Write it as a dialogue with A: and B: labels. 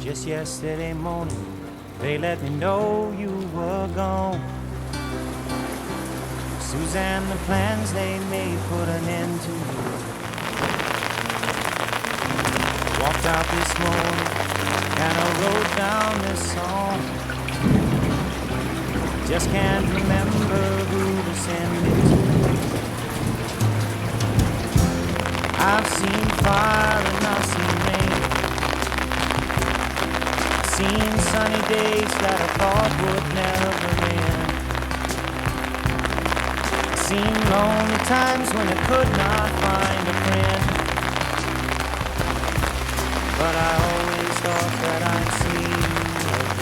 A: Just yesterday morning, they let me know you were gone. Suzanne, the plans they made put an end to you. Walked out this morning and I wrote down this song. Just can't remember who to send it to. I've seen fire and I've seen rain. Seen sunny days that I thought would never end. Seen lonely times when I could not find a friend. But I always thought that I'd see you again.